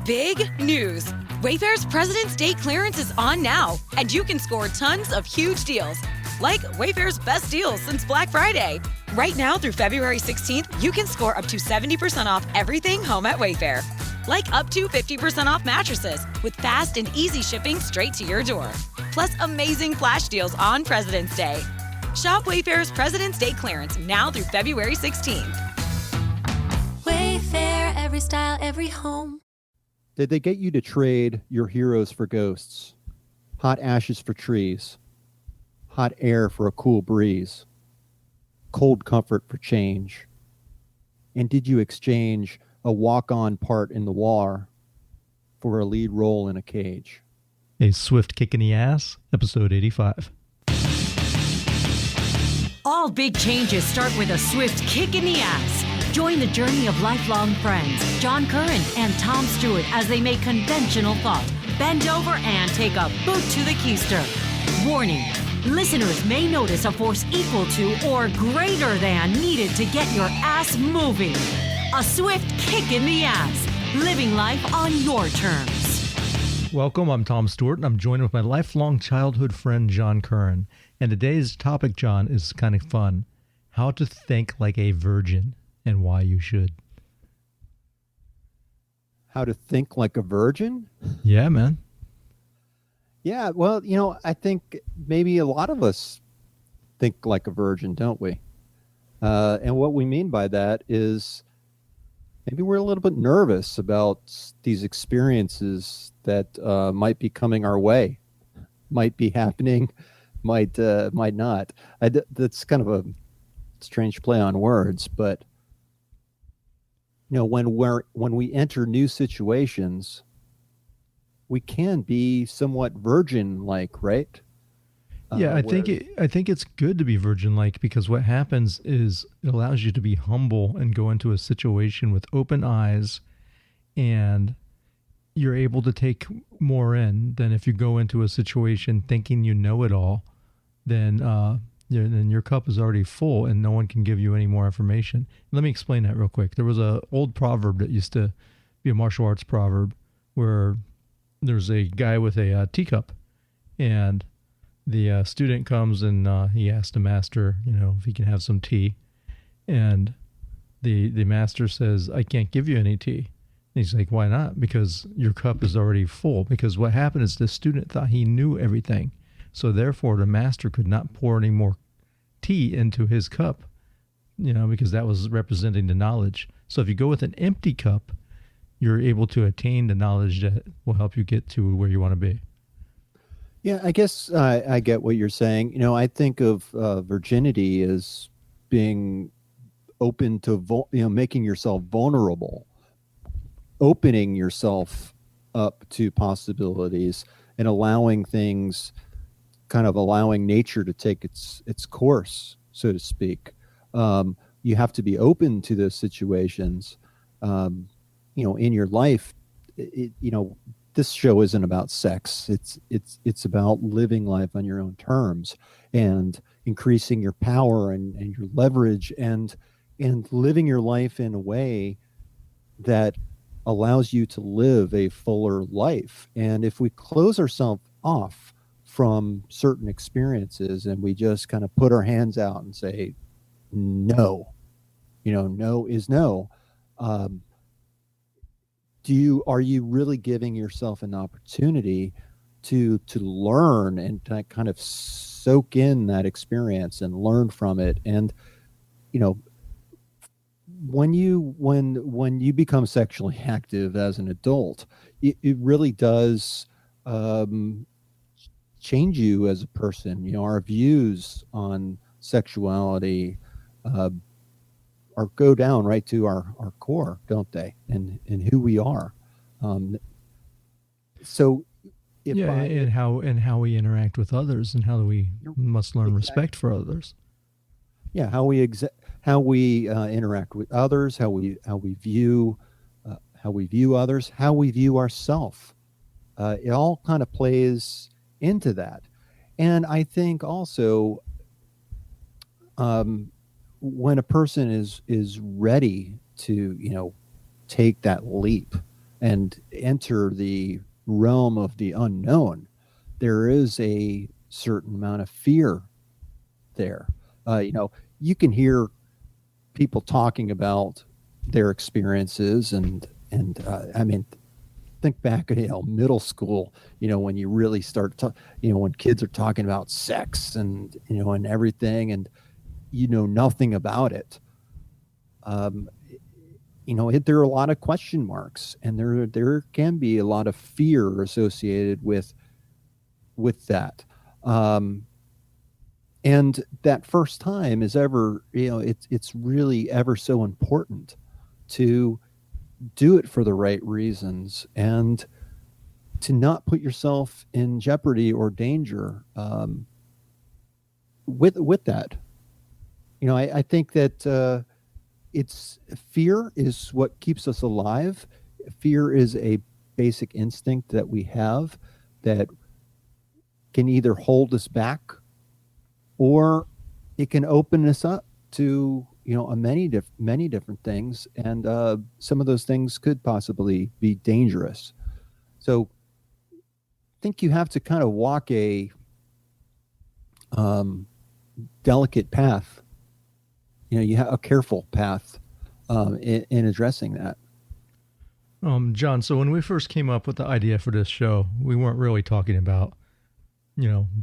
Big news! Wayfair's President's Day clearance is on now, and you can score tons of huge deals. Like Wayfair's best deals since Black Friday. Right now through February 16th, you can score up to 70% off everything home at Wayfair. Like up to 50% off mattresses with fast and easy shipping straight to your door. Plus amazing flash deals on President's Day. Shop Wayfair's President's Day clearance now through February 16th. Wayfair, every style, every home. Did they get you to trade your heroes for ghosts? Hot ashes for trees? Hot air for a cool breeze? Cold comfort for change? And did you exchange a walk-on part in the war for a lead role in a cage? A Swift Kick in the Ass, episode 85. All big changes start with a swift kick in the ass. Join the journey of lifelong friends, John Curren and Tom Stewart, as they make conventional thought, bend over and take a boot to the keister. Warning, listeners may notice a force equal to or greater than needed to get your ass moving. A swift kick in the ass, living life on your terms. Welcome, I'm Tom Stewart, and I'm joined with my lifelong childhood friend, John Curren. And today's topic, John, is kind of fun. How to think like a virgin. And why you should. How to think like a virgin? Yeah, man. Yeah, well, I think maybe a lot of us think like a virgin, don't we? And what we mean by that is maybe we're a little bit nervous about these experiences that might be coming our way, might be happening, might not. That's kind of a strange play on words, but when we enter new situations, we can be somewhat virgin-like, right? Yeah, I think it's good to be virgin-like, because what happens is it allows you to be humble and go into a situation with open eyes, and you're able to take more in than if you go into a situation thinking you know it all. Then your cup is already full and no one can give you any more information. Let me explain that real quick. There was an old proverb that used to be a martial arts proverb where there's a guy with a teacup, and the student comes and he asks the master, if he can have some tea. And the master says, "I can't give you any tea." And he's like, "Why not?" "Because your cup is already full." Because what happened is the student thought he knew everything. So therefore, the master could not pour any more tea into his cup, because that was representing the knowledge. So if you go with an empty cup, you're able to attain the knowledge that will help you get to where you want to be. Yeah, I guess I get what you're saying. I think of virginity as being open to, making yourself vulnerable, opening yourself up to possibilities and allowing things, kind of allowing nature to take its course, so to speak. You have to be open to those situations. In your life, this show isn't about sex. It's about living life on your own terms and increasing your power and your leverage and living your life in a way that allows you to live a fuller life. And if we close ourselves off from certain experiences and we just kind of put our hands out and say, no, no is no. Are you really giving yourself an opportunity to learn and to kind of soak in that experience and learn from it? And, when you become sexually active as an adult, it really does, change you as a person. Our views on sexuality go down right to our core, don't they? And who we are. And how we interact with others, and how we must learn respect for others. Yeah, how we interact with others, how we view others, how we view ourselves. It all kind of plays into that. And I think also when a person is ready to take that leap and enter the realm of the unknown, there is a certain amount of fear there. You can hear people talking about their experiences, and I mean, think back at middle school, when you really start to, when kids are talking about sex and and everything, and nothing about it. There are a lot of question marks, and there can be a lot of fear associated with that. And that first time is ever, it's really ever so important to do it for the right reasons and to not put yourself in jeopardy or danger with that. I think that it's fear is what keeps us alive. Fear is a basic instinct that we have that can either hold us back, or it can open us up to many different things, and some of those things could possibly be dangerous. So I think you have to kind of walk a delicate path. You have a careful path in addressing that. John, so when we first came up with the idea for this show, we weren't really talking about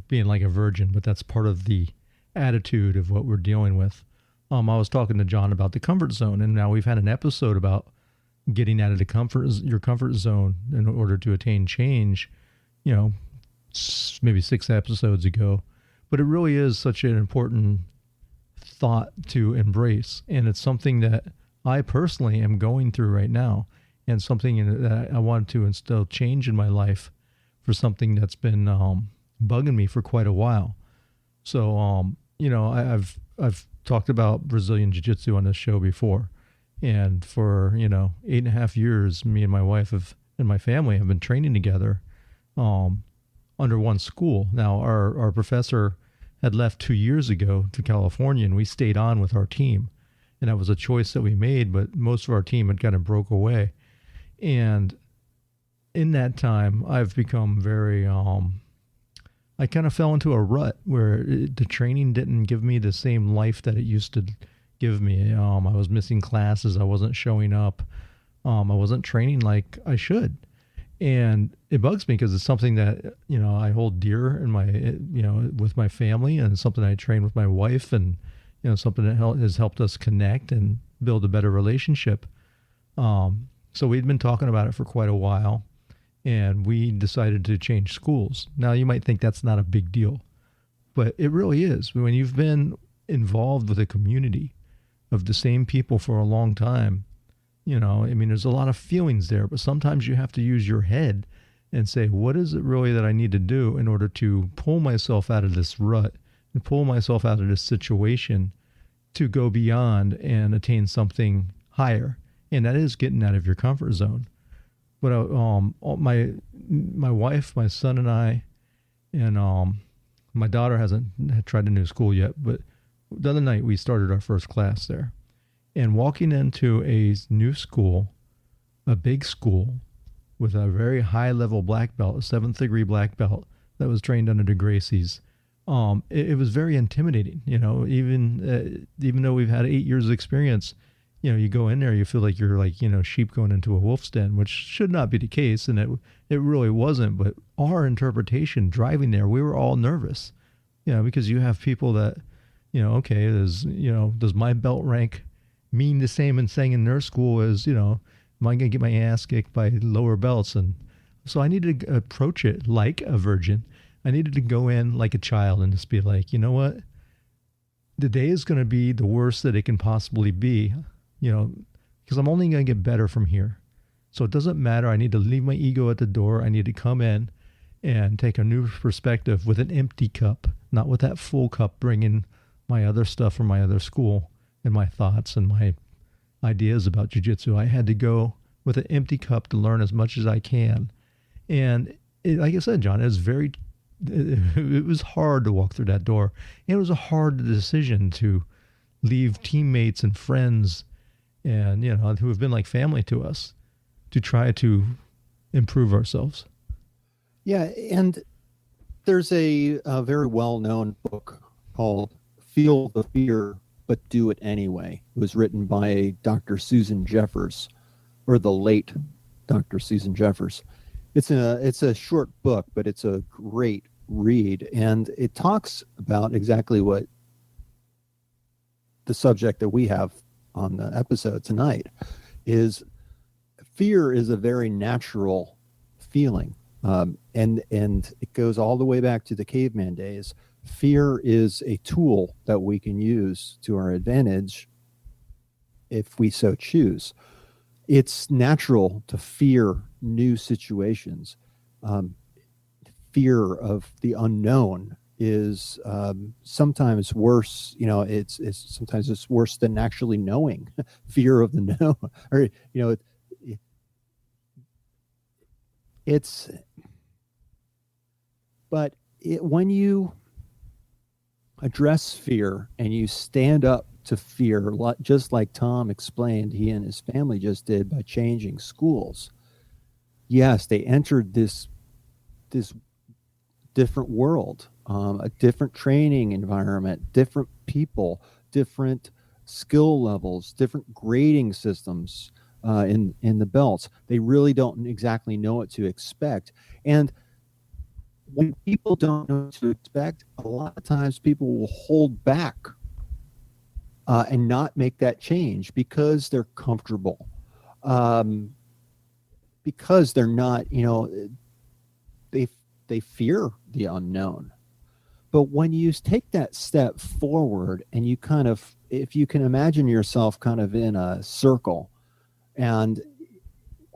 being like a virgin, but that's part of the attitude of what we're dealing with. I was talking to John about the comfort zone, and now we've had an episode about getting out of your comfort zone in order to attain change, maybe 6 episodes ago. But it really is such an important thought to embrace, and it's something that I personally am going through right now, and something that I want to instill change in my life for something that's been bugging me for quite a while. So, I've talked about Brazilian Jiu Jitsu on this show before, and for 8.5 years, me and my wife and my family have been training together under one school. Now, our professor had left 2 years ago to California, and we stayed on with our team, and that was a choice that we made. But most of our team had kind of broke away, and in that time, I've become very I kind of fell into a rut where the training didn't give me the same life that it used to give me. I was missing classes. I wasn't showing up. I wasn't training like I should. And it bugs me because it's something that, I hold dear in my, with my family, and something I train with my wife, and, something that has helped us connect and build a better relationship. So we'd been talking about it for quite a while, and we decided to change schools. Now, you might think that's not a big deal, but it really is. When you've been involved with a community of the same people for a long time, there's a lot of feelings there, but sometimes you have to use your head and say, what is it really that I need to do in order to pull myself out of this rut and pull myself out of this situation to go beyond and attain something higher? And that is getting out of your comfort zone. But my wife, my son, and I, and my daughter hasn't tried a new school yet, but the other night we started our first class there. And walking into a new school, a big school, with a very high-level black belt, a 7th degree black belt that was trained under the Gracies, it was very intimidating. Even though we've had 8 years of experience, you go in there, you feel like you're like, sheep going into a wolf's den, which should not be the case, and it really wasn't. But our interpretation driving there, we were all nervous, because you have people that, okay, does my belt rank mean the same and saying in their school as, am I going to get my ass kicked by lower belts? And so I needed to approach it like a virgin. I needed to go in like a child and just be like, you know what? The day is going to be the worst that it can possibly be, because I'm only going to get better from here. So it doesn't matter. I need to leave my ego at the door. I need to come in and take a new perspective with an empty cup, not with that full cup, bringing my other stuff from my other school and my thoughts and my ideas about jiu-jitsu. I had to go with an empty cup to learn as much as I can. And like I said, John, it was hard to walk through that door. And it was a hard decision to leave teammates and friends and, who have been like family to us, to try to improve ourselves. Yeah, and there's a very well-known book called Feel the Fear, but Do It Anyway. It was written by Dr. Susan Jeffers, or the late Dr. Susan Jeffers. It's a short book, but it's a great read, and it talks about exactly what the subject that we have on the episode tonight is. Fear is a very natural feeling, and it goes all the way back to the caveman days. Fear is a tool that we can use to our advantage if we so choose. It's natural to fear new situations. Fear of the unknown is sometimes worse. It's sometimes it's worse than actually knowing. Fear of the known, or when you address fear and you stand up to fear, just like Tom explained he and his family just did by changing schools. Yes, they entered this different world, a different training environment, different people, different skill levels, different grading systems in the belts. They really don't exactly know what to expect. And when people don't know what to expect, a lot of times people will hold back and not make that change because they're comfortable, because they're not, they fear the unknown. But when you take that step forward and you kind of, if you can imagine yourself kind of in a circle, and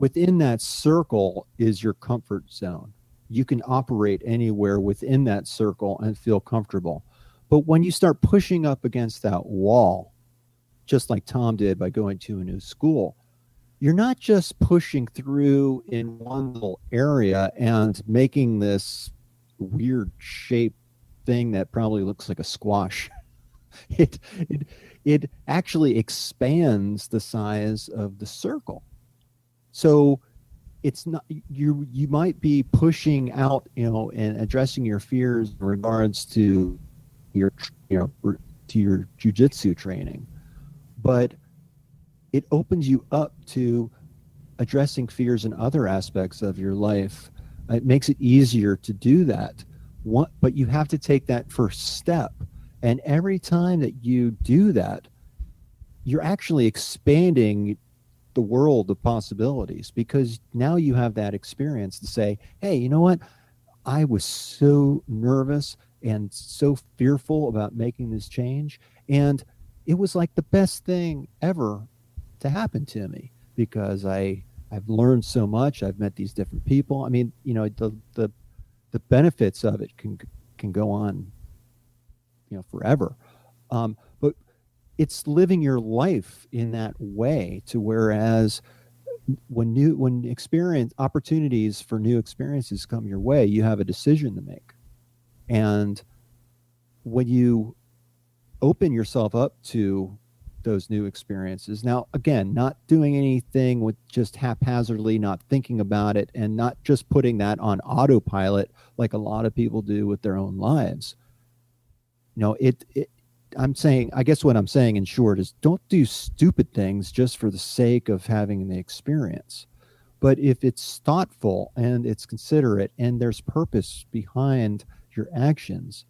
within that circle is your comfort zone. You can operate anywhere within that circle and feel comfortable. But when you start pushing up against that wall, just like Tom did by going to a new school, you're not just pushing through in one little area and making this weird shaped thing that probably looks like a squash. It actually expands the size of the circle. So it's not, you might be pushing out, and addressing your fears in regards to your jiu-jitsu training, but it opens you up to addressing fears in other aspects of your life. It makes it easier to do that. But you have to take that first step. And every time that you do that, you're actually expanding the world of possibilities, because now you have that experience to say, hey, you know what? I was so nervous and so fearful about making this change. And it was like the best thing ever to happen to me, because I've learned so much. I've met these different people. I mean, the benefits of it can go on, forever. But it's living your life in that way, to whereas when opportunities for new experiences come your way, you have a decision to make. And when you open yourself up to those new experiences, now again, not doing anything with just haphazardly, not thinking about it, and not just putting that on autopilot like a lot of people do with their own lives. I guess what I'm saying in short is, don't do stupid things just for the sake of having the experience. But if it's thoughtful and it's considerate and there's purpose behind your actions,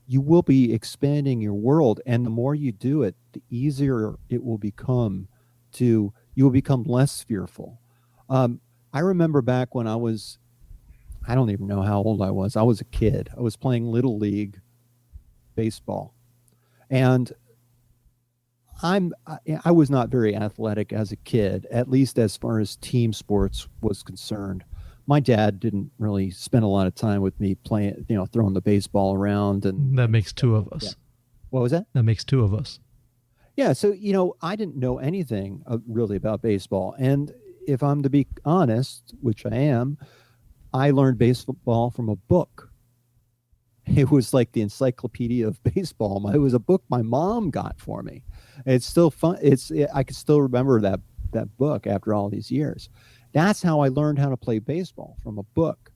you will be expanding your world. And the more you do it, the easier it will become you will become less fearful. I remember back when I don't even know how old I was. I was a kid. I was playing Little League baseball. And I was not very athletic as a kid, at least as far as team sports was concerned. My dad didn't really spend a lot of time with me playing, throwing the baseball around. And that makes two of us. Yeah. What was that? That makes two of us. Yeah. So, I didn't know anything really about baseball. And if I'm to be honest, which I am, I learned baseball from a book. It was like the encyclopedia of baseball. It was a book my mom got for me. It's still fun. I can still remember that book after all these years. That's how I learned how to play baseball, from a book.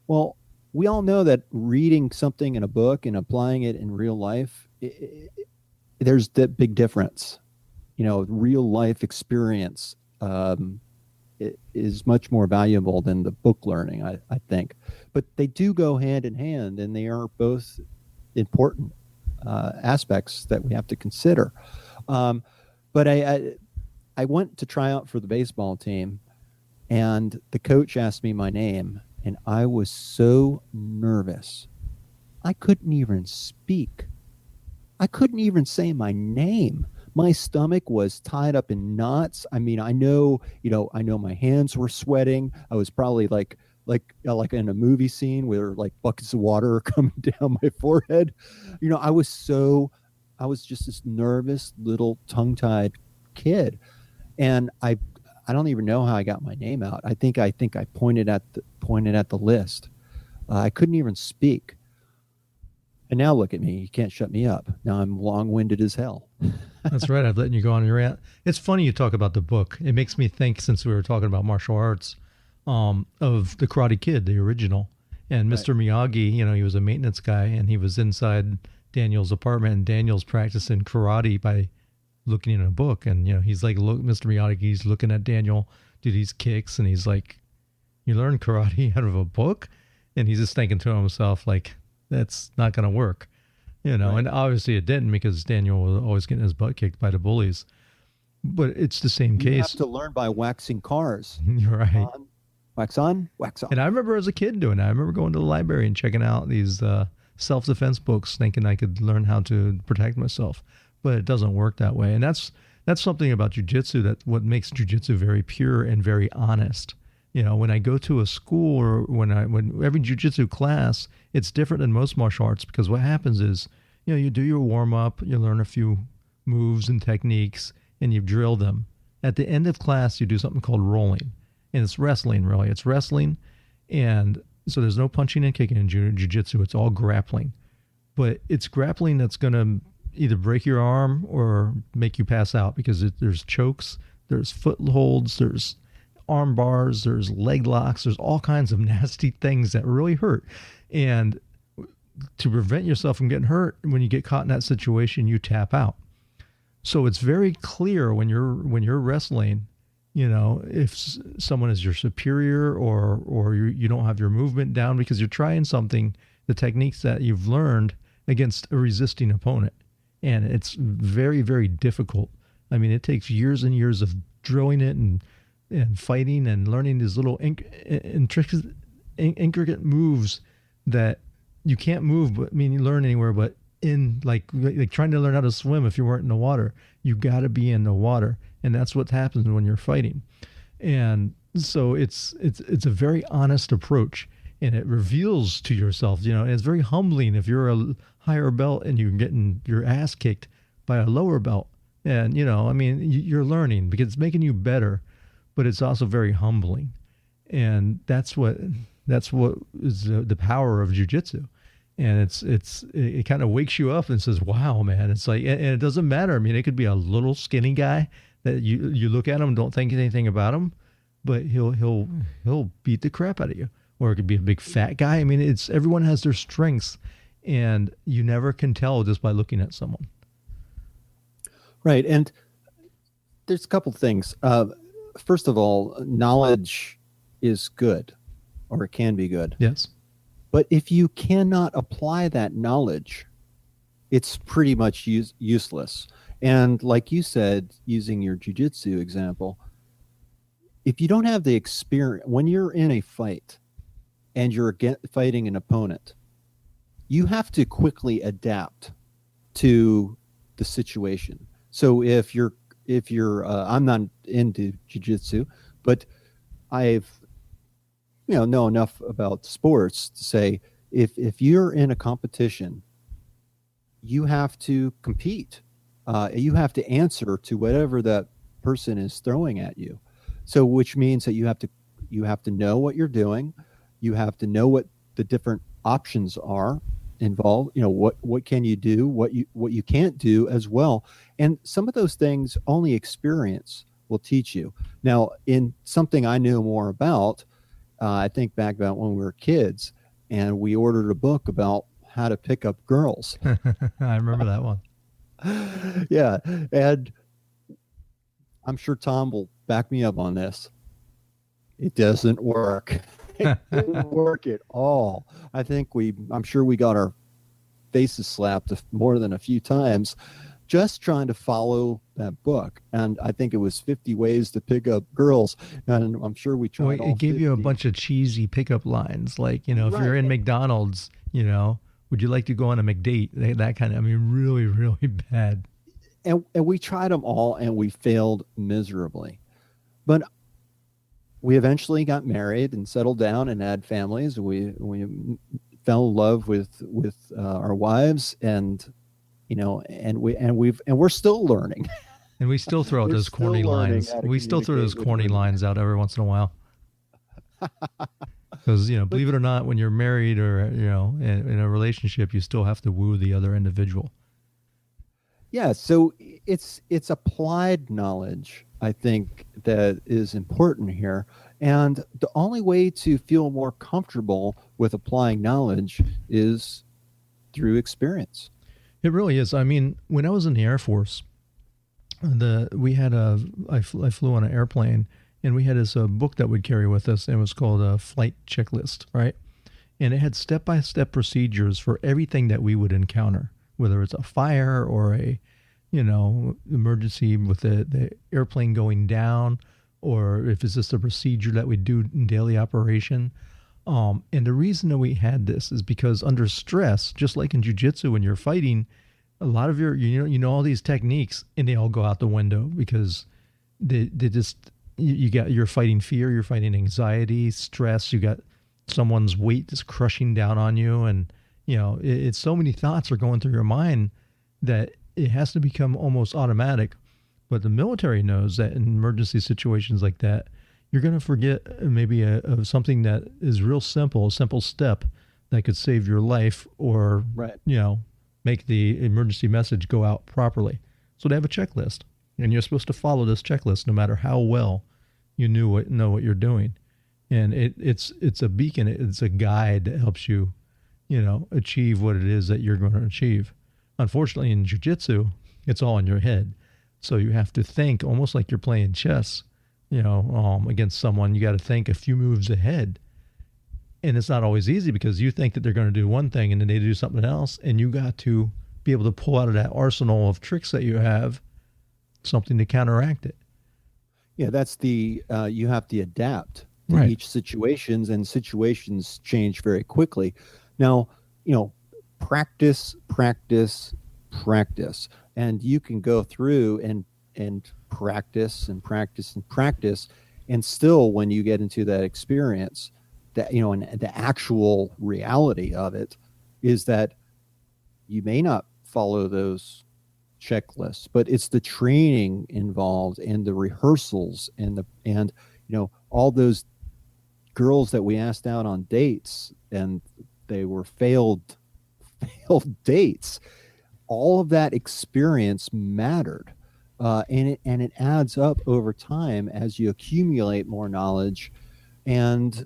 Well, we all know that reading something in a book and applying it in real life, there's that big difference. Real life experience is much more valuable than the book learning, I think. But they do go hand in hand, and they are both important aspects that we have to consider. But I went to try out for the baseball team, and the coach asked me my name, and I was so nervous. I couldn't even speak. I couldn't even say my name. My stomach was tied up in knots. I mean, I know my hands were sweating. I was probably like in a movie scene where like buckets of water are coming down my forehead. I was just this nervous little tongue-tied kid. And I don't even know how I got my name out. I think I pointed at the list. I couldn't even speak. And now look at me. You can't shut me up. Now I'm long-winded as hell. That's right. I've letting you go on your rant. It's funny you talk about the book. It makes me think, since we were talking about martial arts, of the Karate Kid, the original. And Mr. Miyagi, he was a maintenance guy, and he was inside Daniel's apartment, and Daniel's practicing karate by looking in a book. And, he's like, look, Mr. Miyagi's looking at Daniel do these kicks, and he's like, you learn karate out of a book? And he's just thinking to himself, like, that's not going to work. Right. And obviously it didn't, because Daniel was always getting his butt kicked by the bullies. But it's the same case. You have to learn by waxing cars. You're right. Wax on, wax off. And I remember as a kid doing that. I remember going to the library and checking out these self-defense books, thinking I could learn how to protect myself. But it doesn't work that way. And that's something about jiu-jitsu, that what makes jiu-jitsu very pure and very honest. When I go to a school, or when every jiu-jitsu class, it's different than most martial arts, because what happens is, you do your warm-up, you learn a few moves and techniques, and you drill them. At the end of class, you do something called rolling. And it's wrestling, really. It's wrestling. And so there's no punching and kicking in jiu-jitsu. It's all grappling. But it's grappling that's going to either break your arm or make you pass out, because there's chokes, there's footholds, there's arm bars, there's leg locks, there's all kinds of nasty things that really hurt. And to prevent yourself from getting hurt, when you get caught in that situation, you tap out. So it's very clear when you're wrestling, if someone is your superior, or you don't have your movement down because you're trying something, the techniques that you've learned against a resisting opponent. And it's very, very difficult. I mean, it takes years and years of drilling it and fighting and learning these little intricate moves that you can't move, but you learn anywhere but in, like trying to learn how to swim. If you weren't in the water, you got to be in the water. And that's what happens when you're fighting. And so it's a very honest approach, and it reveals to yourself, and it's very humbling if you're a higher belt and you're getting your ass kicked by a lower belt. And, you're learning because it's making you better, but it's also very humbling. And that's what is the power of jiu-jitsu. And it kind of wakes you up and says, wow, man. It's like, and it doesn't matter. I mean, it could be a little skinny guy that you look at him and don't think anything about him, but he'll beat the crap out of you. Or it could be a big fat guy. I mean, everyone has their strengths, and you never can tell just by looking at someone. Right. And there's a couple things. First of all, knowledge is good, or it can be good. Yes. But if you cannot apply that knowledge, it's pretty much useless. And like you said, using your jiu-jitsu example, if you don't have the experience, when you're in a fight and you're fighting an opponent, you have to quickly adapt to the situation. So if you're I'm not into jiu-jitsu, but I've know enough about sports to say if you're in a competition, you have to compete. You have to answer to whatever that person is throwing at you. So which means that you have to know what you're doing. You have to know what the different options are involved. What can you do, what you can't do as well. And some of those things only experience will teach you. Now, in something I knew more about, I think back about when we were kids, and we ordered a book about how to pick up girls. I remember that one. Yeah, and I'm sure Tom will back me up on this. It doesn't work. It didn't work at all. I'm sure we got our faces slapped more than a few times just trying to follow that book. And I think it was 50 ways to pick up girls. And I'm sure we tried. Well, it gave you a bunch of cheesy pickup lines. Like, if you're in McDonald's, would you like to go on a McDate? That kind of, really, really bad. And we tried them all and we failed miserably. But we eventually got married and settled down and had families. We fell in love with our wives, and we're still learning. And we still throw out those corny lines. We still throw those corny lines out every once in a while. Because believe it or not, when you're married or in a relationship, you still have to woo the other individual. Yeah, so it's applied knowledge, I think, that is important here. And the only way to feel more comfortable with applying knowledge is through experience. It really is. When I was in the Air Force, I flew on an airplane, and we had this book that we'd carry with us, and it was called a flight checklist, right? And it had step-by-step procedures for everything that we would encounter, whether it's a fire or a emergency with the airplane going down, or if it's just a procedure that we do in daily operation. And the reason that we had this is because under stress, just like in jiu-jitsu, when you're fighting, a lot of all these techniques, and they all go out the window because you're fighting fear, you're fighting anxiety, stress, you got someone's weight just crushing down on you, and it's so many thoughts are going through your mind that it has to become almost automatic. But the military knows that in emergency situations like that, you're going to forget maybe of something that is real simple, a simple step that could save your life, or make the emergency message go out properly. So they have a checklist, and you're supposed to follow this checklist no matter how well you know what you're doing. And it's a beacon, it's a guide that helps you, achieve what it is that you're going to achieve. Unfortunately, in jiu-jitsu, it's all in your head. So you have to think almost like you're playing chess, against someone. You got to think a few moves ahead. And it's not always easy because you think that they're going to do one thing and then they do something else. And you got to be able to pull out of that arsenal of tricks that you have something to counteract it. Yeah, that's you have to adapt to each situations, and situations change very quickly. Now, practice, and you can go through and practice and practice and practice, and still when you get into that experience, that and the actual reality of it is that you may not follow those checklists, but it's the training involved and the rehearsals and all those girls that we asked out on dates and they were failed dates. All of that experience mattered, and it adds up over time as you accumulate more knowledge, and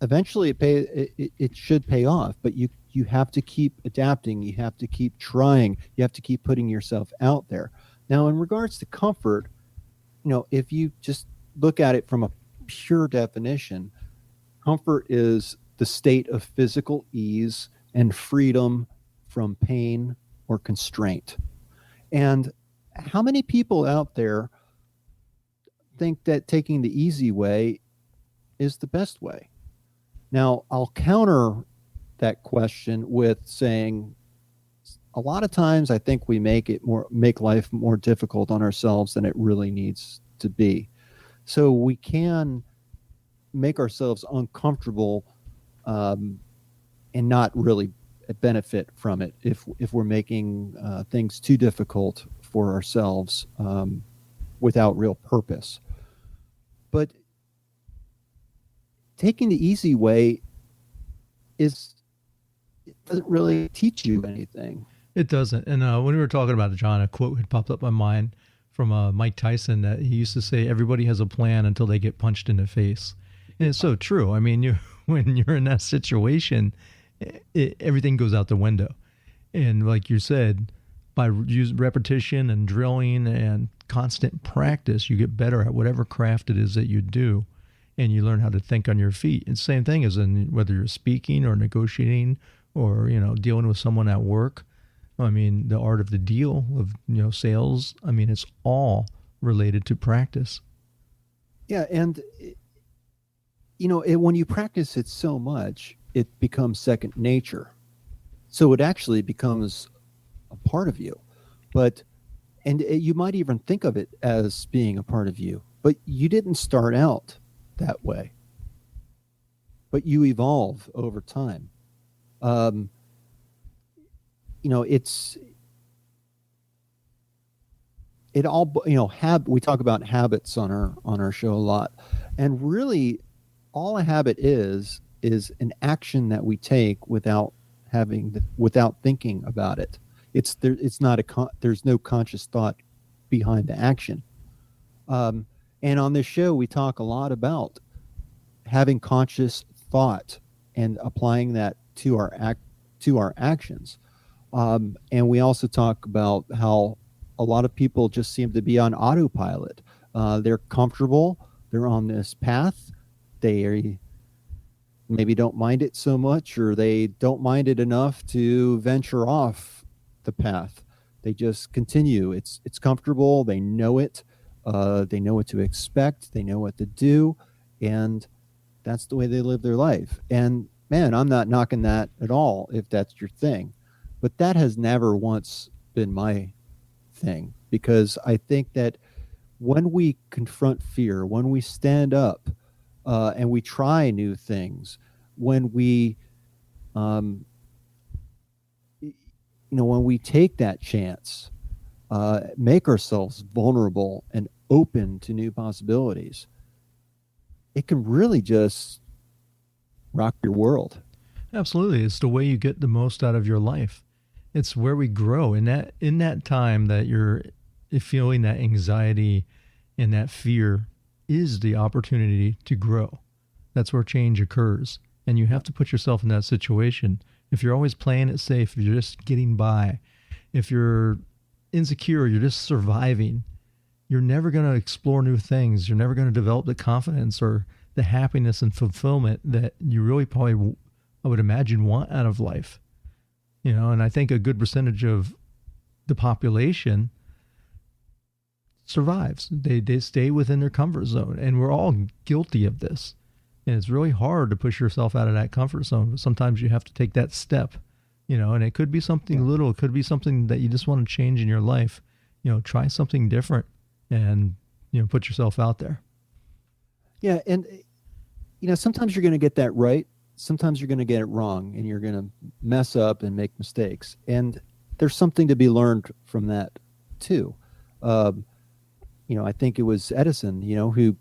eventually it should pay off. But you have to keep adapting, you have to keep trying, you have to keep putting yourself out there. Now, in regards to comfort, if you just look at it from a pure definition, comfort is the state of physical ease and freedom from pain or constraint. And how many people out there think that taking the easy way is the best way? Now, I'll counter that question with saying a lot of times I think we make life more difficult on ourselves than it really needs to be. So we can make ourselves uncomfortable and not really benefit from it if we're making things too difficult for ourselves without real purpose. But taking the easy way it doesn't really teach you anything. It doesn't. And when we were talking about it, John, a quote had popped up in my mind from Mike Tyson that he used to say, everybody has a plan until they get punched in the face. And it's so true. I mean, when you're in that situation, everything goes out the window. And like you said, by repetition and drilling and constant practice, you get better at whatever craft it is that you do, and you learn how to think on your feet. It's the same thing as in whether you're speaking or negotiating or, dealing with someone at work. I mean, the art of the deal of, sales, I mean, it's all related to practice. Yeah. And, when you practice it so much, it becomes second nature. So it actually becomes a part of you. And you might even think of it as being a part of you, but you didn't start out that way. But you evolve over time. We talk about habits on our show a lot, and really all a habit is an action that we take without thinking about it. There's no conscious thought behind the action. And on this show, we talk a lot about having conscious thought and applying that to our actions. And we also talk about how a lot of people just seem to be on autopilot. They're comfortable. They're on this path. They maybe don't mind it so much, or they don't mind it enough to venture off the path. They just continue. It's comfortable. They know it. They know what to expect. They know what to do. And that's the way they live their life. And man, I'm not knocking that at all if that's your thing. But that has never once been my thing, because I think that when we confront fear, when we stand up and we try new things, when we when we take that chance, make ourselves vulnerable and open to new possibilities, it can really just rock your world. Absolutely. It's the way you get the most out of your life. It's where we grow. In that time that you're feeling that anxiety and that fear is the opportunity to grow. That's where change occurs. And you have to put yourself in that situation. If you're always playing it safe, if you're just getting by, if you're insecure, you're just surviving, you're never going to explore new things. You're never going to develop the confidence or the happiness and fulfillment that you really probably, I would imagine, want out of life. And I think a good percentage of the population survives. They stay within their comfort zone, and we're all guilty of this. And it's really hard to push yourself out of that comfort zone. But sometimes you have to take that step, and it could be something little. It could be something that you just want to change in your life. Try something different and, put yourself out there. Yeah. And, sometimes you're going to get that right. Sometimes you're going to get it wrong, and you're going to mess up and make mistakes. And there's something to be learned from that too. I think it was Edison, who,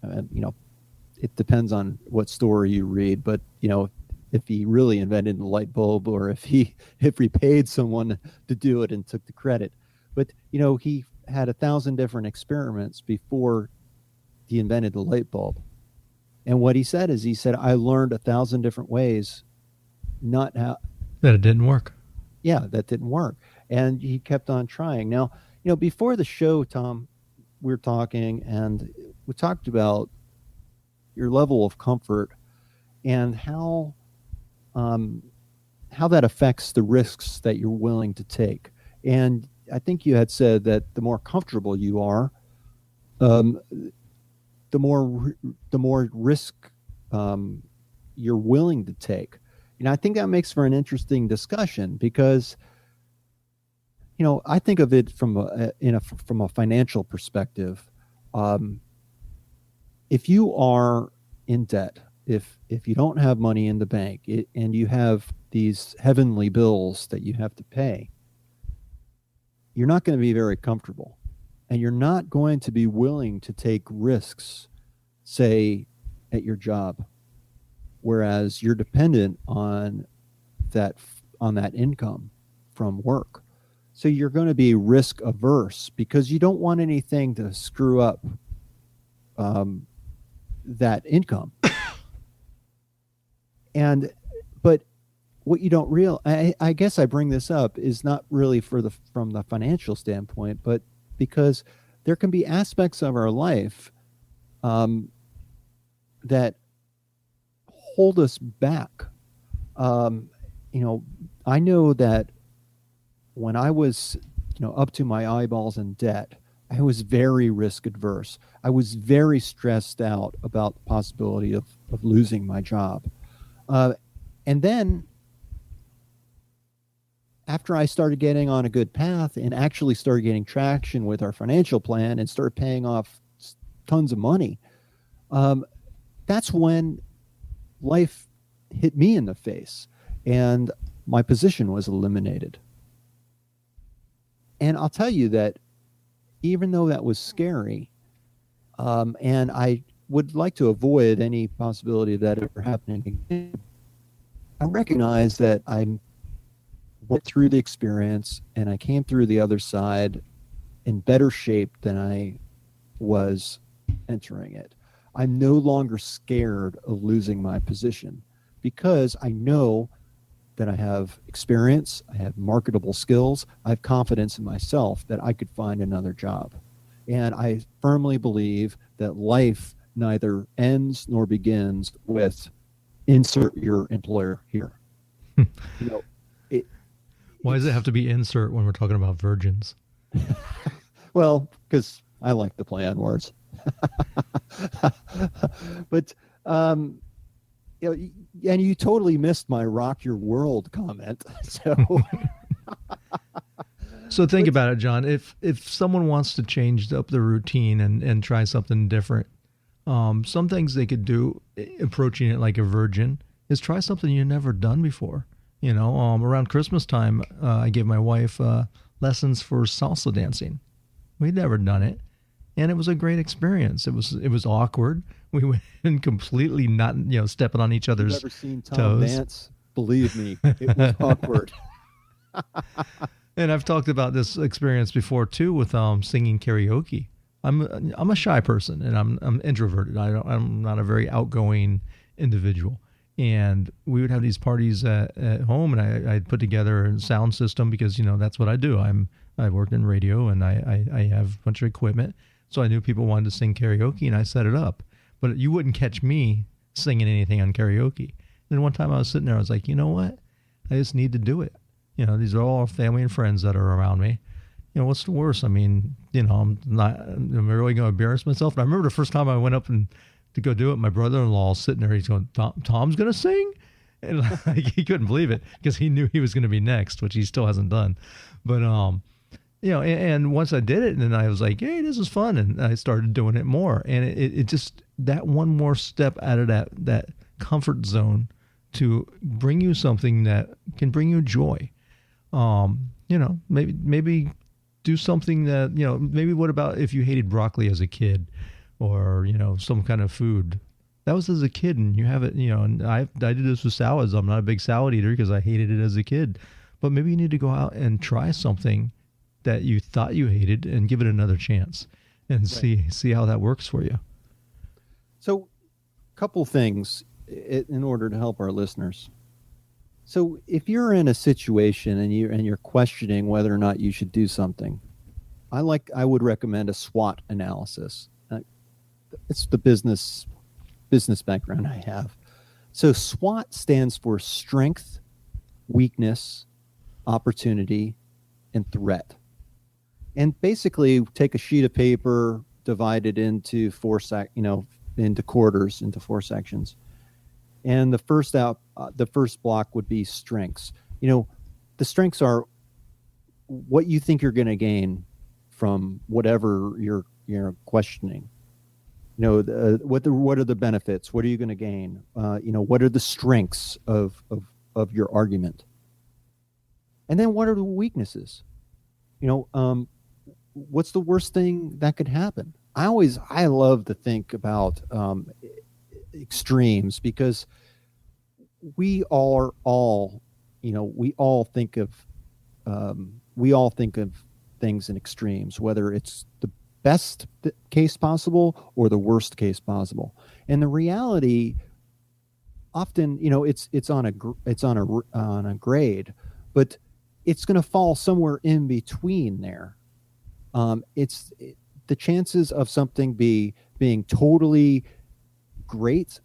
it depends on what story you read, but, if he really invented the light bulb, or if he paid someone to do it and took the credit. But, he had 1,000 different experiments before he invented the light bulb. And what he said, I learned 1,000 different ways, not how that it didn't work. Yeah, that didn't work. And he kept on trying. Now, before the show, Tom, we were talking, and we talked about your level of comfort and how that affects the risks that you're willing to take. And I think you had said that the more comfortable you are, the more risk you're willing to take. I think that makes for an interesting discussion, because I think of it from a financial perspective. If you are in debt, if you don't have money in the bank, and you have these heavenly bills that you have to pay, you're not going to be very comfortable, and you're not going to be willing to take risks, say, at your job, whereas you're dependent on that income from work. So you're going to be risk averse because you don't want anything to screw up that income. But what you don't I guess I bring this up is not really from the financial standpoint, but because there can be aspects of our life that hold us back. I know that when I was, up to my eyeballs in debt, I was very risk adverse. I was very stressed out about the possibility of losing my job. And then after I started getting on a good path and actually started getting traction with our financial plan and started paying off tons of money, that's when life hit me in the face and my position was eliminated. And I'll tell you that even though that was scary, and I would like to avoid any possibility of that ever happening again, I recognize that I went through the experience and I came through the other side in better shape than I was entering it. I'm no longer scared of losing my position because I know that I have experience, I have marketable skills, I have confidence in myself that I could find another job. And I firmly believe that life neither ends nor begins with insert your employer here. Why does it have to be insert when we're talking about virgins? Well, because I like to play on words. But and you totally missed my rock your world comment. So think about it, John. If someone wants to change up their routine and try something different, some things they could do approaching it like a virgin is try something you've never done before. Around Christmas time, I gave my wife lessons for salsa dancing. We'd never done it, and it was a great experience. It was awkward. We went in completely not stepping on each other's toes. Never seen Tom toes. dance? Believe me, it was awkward. And I've talked about this experience before too with singing karaoke. I'm a shy person and I'm introverted. I'm not a very outgoing individual. And we would have these parties at home, and I'd put together a sound system because that's what I do. I worked in radio and I have a bunch of equipment, so I knew people wanted to sing karaoke, and I set it up. But you wouldn't catch me singing anything on karaoke. And one time I was sitting there, I was like, you know what? I just need to do it. These are all family and friends that are around me. What's the worst? I mean, I'm really going to embarrass myself. And I remember the first time I went up to go do it, my brother-in-law sitting there, he's going, Tom's going to sing? And he couldn't believe it because he knew he was going to be next, which he still hasn't done. But, and once I did it, and then I was like, hey, this is fun. And I started doing it more. And it just, that one more step out of that comfort zone to bring you something that can bring you joy. Maybe do something that, maybe what about if you hated broccoli as a kid or, some kind of food that was as a kid, and you have it, and I did this with salads. I'm not a big salad eater because I hated it as a kid, but maybe you need to go out and try something that you thought you hated and give it another chance and see how that works for you. So a couple things in order to help our listeners. So if you're in a situation and you're questioning whether or not you should do something, I would recommend a SWOT analysis. It's the business background I have. So SWOT stands for strength, weakness, opportunity, and threat. And basically take a sheet of paper, divide it into into quarters, into 4 sections. And the first block would be strengths. The strengths are what you think you're going to gain from whatever you're questioning. What are the benefits? What are you going to gain? What are the strengths of your argument? And then what are the weaknesses? What's the worst thing that could happen? I love to think about extremes because we all think of we all think of things in extremes, whether it's the best case possible or the worst case possible. And the reality, often, it's on a grade, but it's going to fall somewhere in between there. The chances of something being totally great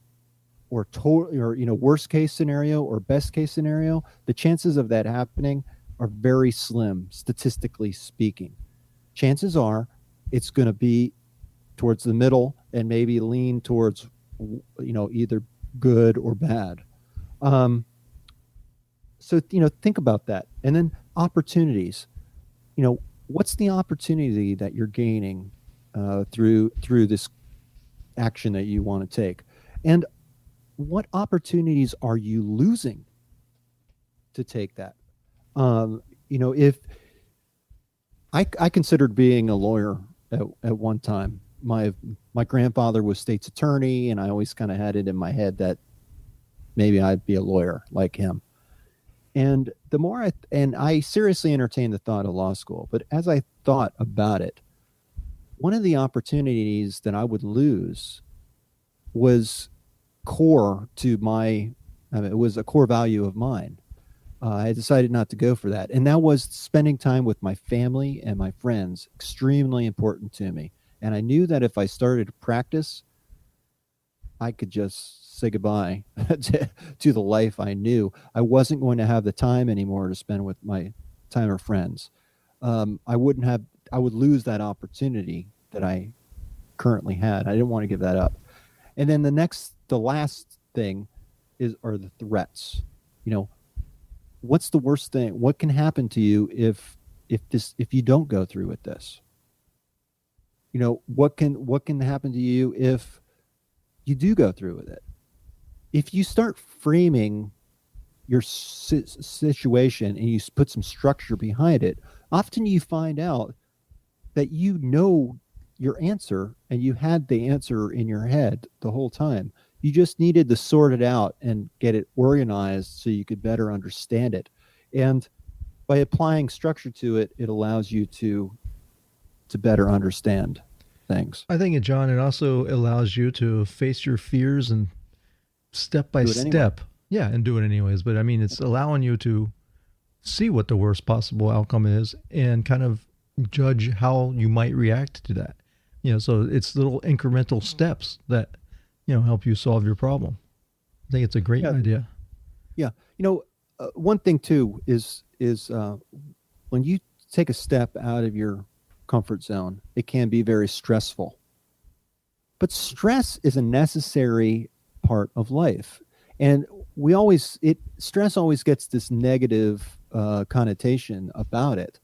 or worst case scenario or best case scenario, the chances of that happening are very slim, statistically speaking. Chances are it's going to be towards the middle and maybe lean towards, either good or bad. So, think about that. And then opportunities, what's the opportunity that you're gaining through this action that you want to take? And what opportunities are you losing to take that? If I considered being a lawyer at one time. My grandfather was state's attorney, and I always kind of had it in my head that maybe I'd be a lawyer like him. And the more I seriously entertained the thought of law school, but as I thought about it, one of the opportunities that I would lose was core to it was a core value of mine. I decided not to go for that. And that was spending time with my family and my friends, extremely important to me. And I knew that if I started to practice, I could just say goodbye to the life I knew. I wasn't going to have the time anymore to spend with my time or friends. I would lose that opportunity that I currently had. I didn't want to give that up. And then the last thing are the threats. What's the worst thing? What can happen to you if you don't go through with this? What can happen to you if you do go through with it? If you start framing your situation and you put some structure behind it, often you find out that your answer and you had the answer in your head the whole time. You just needed to sort it out and get it organized so you could better understand it. And by applying structure to it, it allows you to better understand things. I think, John, it also allows you to face your fears and step by step. Anyway. Yeah, and do it anyways. But I mean, it's allowing you to see what the worst possible outcome is and kind of judge how you might react to that. So it's little incremental steps that help you solve your problem. I think it's a great idea. Yeah. One thing too is when you take a step out of your comfort zone, it can be very stressful. But stress is a necessary part of life. And stress always gets this negative connotation about it,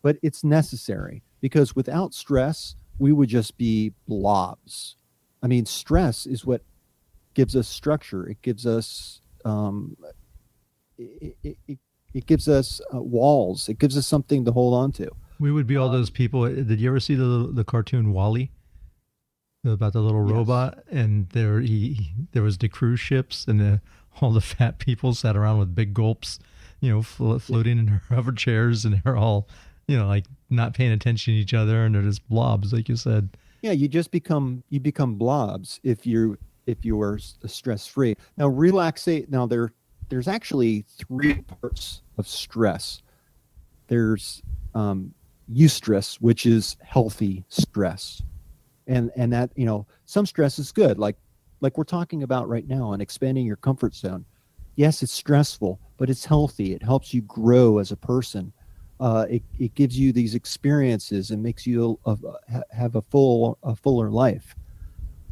but it's necessary because without stress, we would just be blobs. I mean, stress is what gives us structure. It gives us it gives us walls. It gives us something to hold on to. We would be all those people. Did you ever see the cartoon WALL-E about the little robot? And there was the cruise ships, and all the fat people sat around with big gulps, floating in hover chairs, and they're all like not paying attention to each other, and they're just blobs, like you said. Yeah, you become blobs if you are stress free. Now there's actually three parts of stress. There's eustress, which is healthy stress, and that some stress is good, like we're talking about right now on expanding your comfort zone. Yes, it's stressful, but it's healthy. It helps you grow as a person. It gives you these experiences and makes you have a fuller life.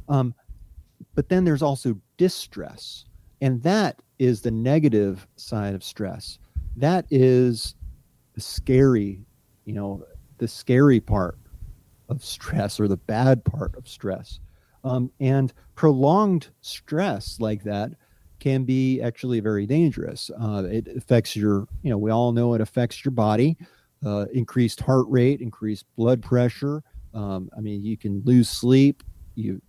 But then there's also distress, and that is the negative side of stress. That is the scary part of stress, or the bad part of stress. And prolonged stress like that can be actually very dangerous. It affects we all know it affects your body, increased heart rate, increased blood pressure. You can lose sleep, you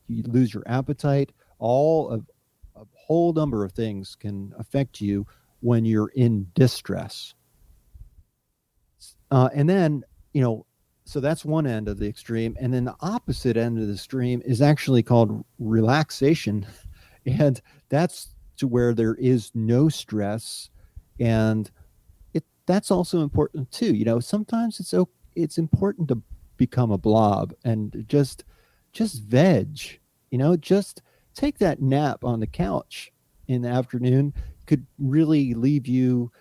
lose your appetite. A whole number of things can affect you when you're in distress. And then, so that's one end of the extreme. And then the opposite end of the extreme is actually called relaxation. And that's to where there is no stress. And that's also important too. Sometimes it's important to become a blob and just veg, just take that nap on the couch in the afternoon could really leave you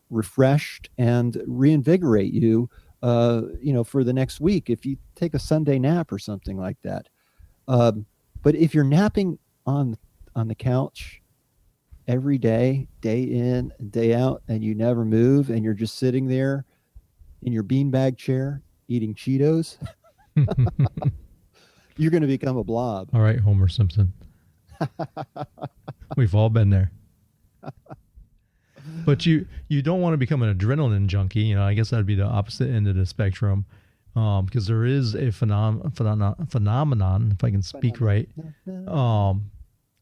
refreshed and reinvigorate you, for the next week if you take a Sunday nap or something like that. But if you're napping on the couch every day, day in and day out, and you never move, and you're just sitting there in your beanbag chair eating Cheetos, you're going to become a blob. All right, Homer Simpson. We've all been there. But you don't want to become an adrenaline junkie. I guess that'd be the opposite end of the spectrum, because there is a phenomenon, if I can speak right,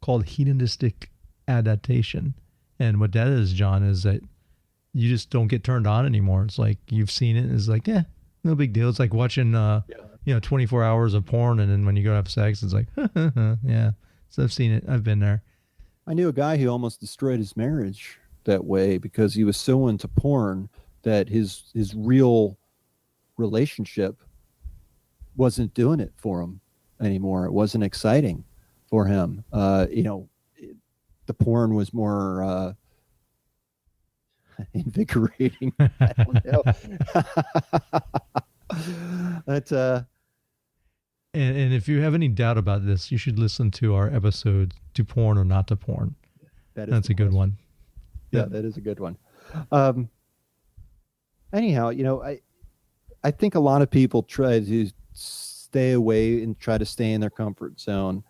called hedonistic adaptation. And what that is, John, is that you just don't get turned on anymore. It's like you've seen it. It's like, no big deal. It's like watching, 24 hours of porn, and then when you go to have sex, it's like, yeah. So I've seen it. I've been there. I knew a guy who almost destroyed his marriage that way because he was so into porn that his real relationship wasn't doing it for him anymore. It wasn't exciting for him. The porn was more invigorating. I don't know. But and if you have any doubt about this, you should listen to our episode "To Porn or Not to Porn." That's a good one. Yeah, that is a good one. Anyhow, I think a lot of people try to stay away and try to stay in their comfort zone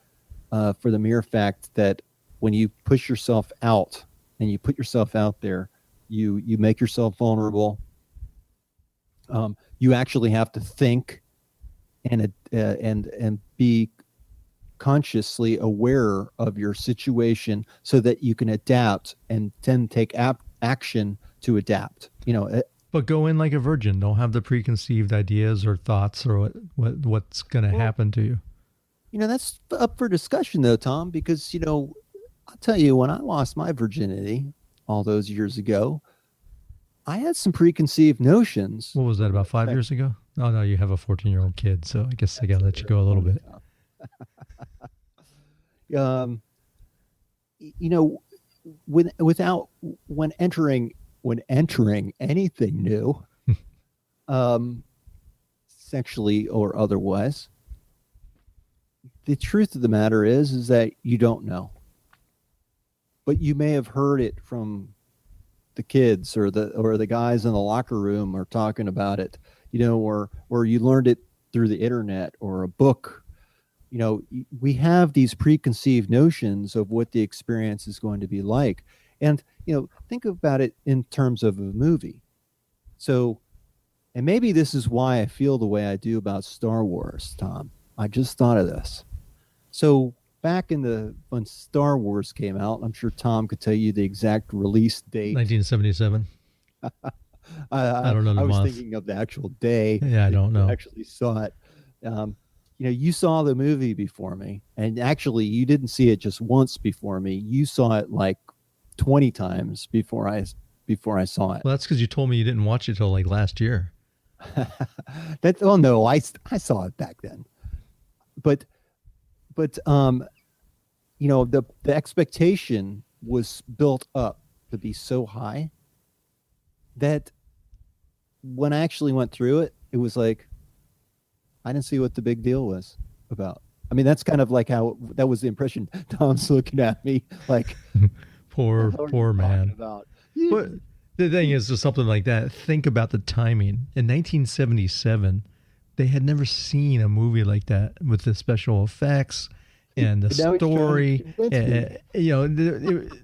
for the mere fact that when you push yourself out and you put yourself out there, you make yourself vulnerable. You actually have to think and be consciously aware of your situation so that you can adapt and then take action to adapt. But go in like a virgin. Don't have the preconceived ideas or thoughts or what's going to happen to you. That's up for discussion though, Tom, because, I'll tell you, when I lost my virginity all those years ago, I had some preconceived notions. What was that, about 5 years ago? Oh, no, you have a 14-year-old kid, so I guess I got to let you go a little bit. When entering anything new, sexually or otherwise, the truth of the matter is that you don't know, but you may have heard it from the kids or the guys in the locker room are talking about it, or you learned it through the internet or a book. We have these preconceived notions of what the experience is going to be like. And, think about it in terms of a movie. So, and maybe this is why I feel the way I do about Star Wars, Tom. I just thought of this. So back when Star Wars came out, I'm sure Tom could tell you the exact release date. 1977. I don't know the I was month. thinking of the actual day. Yeah, I don't know. Actually saw it. You saw the movie before me, and actually you didn't see it just once before me. You saw it like 20 times before I saw it. Well, that's because you told me you didn't watch it till like last year. No, I saw it back then. But the expectation was built up to be so high that when I actually went through it, it was like I didn't see what the big deal was about. I mean, that's kind of like how that was the impression. Tom's looking at me like, poor man. About? But the thing is, with something like that, think about the timing. In 1977, they had never seen a movie like that with the special effects and the story.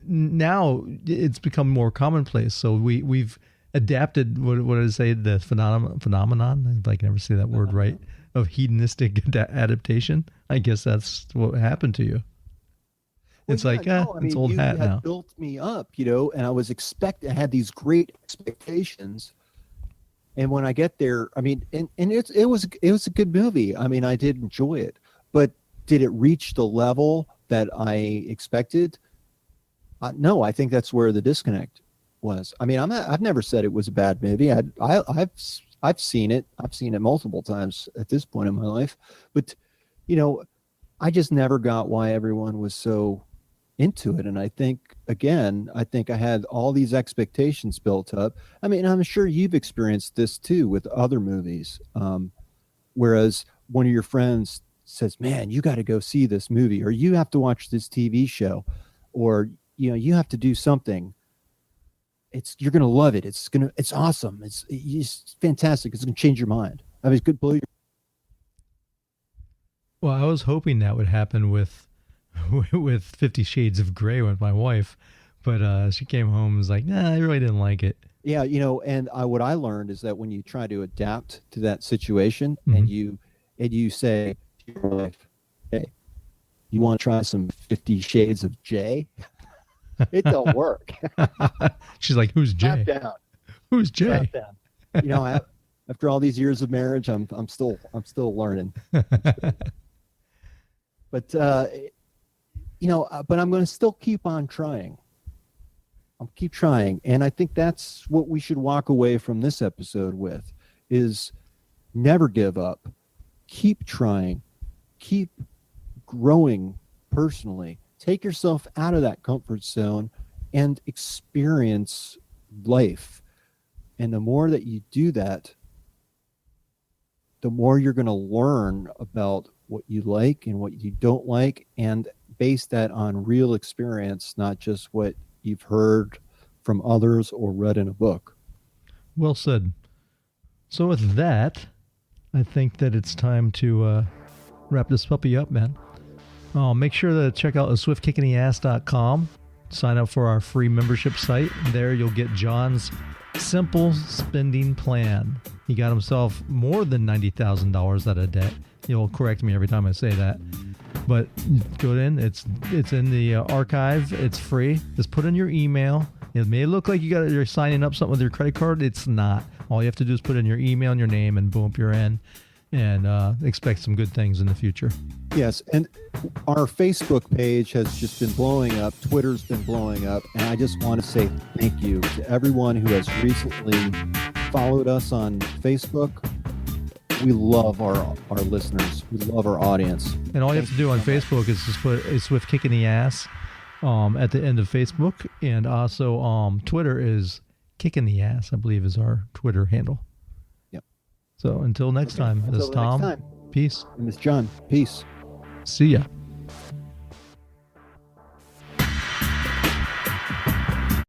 Now it's become more commonplace. So we've adapted what did I say, the phenomenon, if I can never say that word right, of hedonistic adaptation. I guess that's what happened to you. It's it's old hat now. Built me up, and I was I had these great expectations, And when I get there, I mean, and it was a good movie. I mean, I did enjoy it, but did it reach the level that I expected? No, I think that's where the disconnect was. I mean, I've never said it was a bad movie. I've seen it. I've seen it multiple times at this point in my life, but you know, I just never got why everyone was so into it. And I think I had all these expectations built up. I mean, I'm sure you've experienced this too with other movies. Whereas one of your friends says, "Man, you got to go see this movie, or you have to watch this TV show, or you have to do something. You're gonna love it. It's awesome. It's fantastic. It's gonna change your mind. I mean, it's good blow your." Well, I was hoping that would happen with 50 Shades of Grey with my wife, but she came home and was like, "Nah, I really didn't like it." Yeah, and what I learned is that when you try to adapt to that situation, Mm-hmm. and you say to your wife, "Hey, you want to try some 50 Shades of Jay?" It don't work. She's like, "Who's Jay? Slap down. Who's Jay?" Slap down. After all these years of marriage, I'm still learning. But but I'm going to still keep on trying. I'll keep trying, and I think that's what we should walk away from this episode with: is never give up, keep trying, keep growing personally. Take yourself out of that comfort zone and experience life. And the more that you do that, the more you're going to learn about what you like and what you don't like, and base that on real experience, not just what you've heard from others or read in a book. Well said. So with that, I think that it's time to wrap this puppy up, man. Make sure to check out swiftkickinatheass.com. Sign up for our free membership site. There you'll get John's simple spending plan. He got himself more than $90,000 out of debt. He'll correct me every time I say that. But go in. It's in the archive. It's free. Just put in your email. It may look like you're signing up something with your credit card. It's not. All you have to do is put in your email and your name, and boom, you're in. And expect some good things in the future. Yes, and our Facebook page has just been blowing up. Twitter's been blowing up. And I just want to say thank you to everyone who has recently followed us on Facebook. We love our listeners. We love our audience. And all you have to do on Facebook is just put a Swift Kick in the Ass at the end of Facebook. And also Twitter is Kick in the Ass, I believe, is our Twitter handle. So until next time, this is Tom. Next time. Peace. And this is John. Peace. See ya.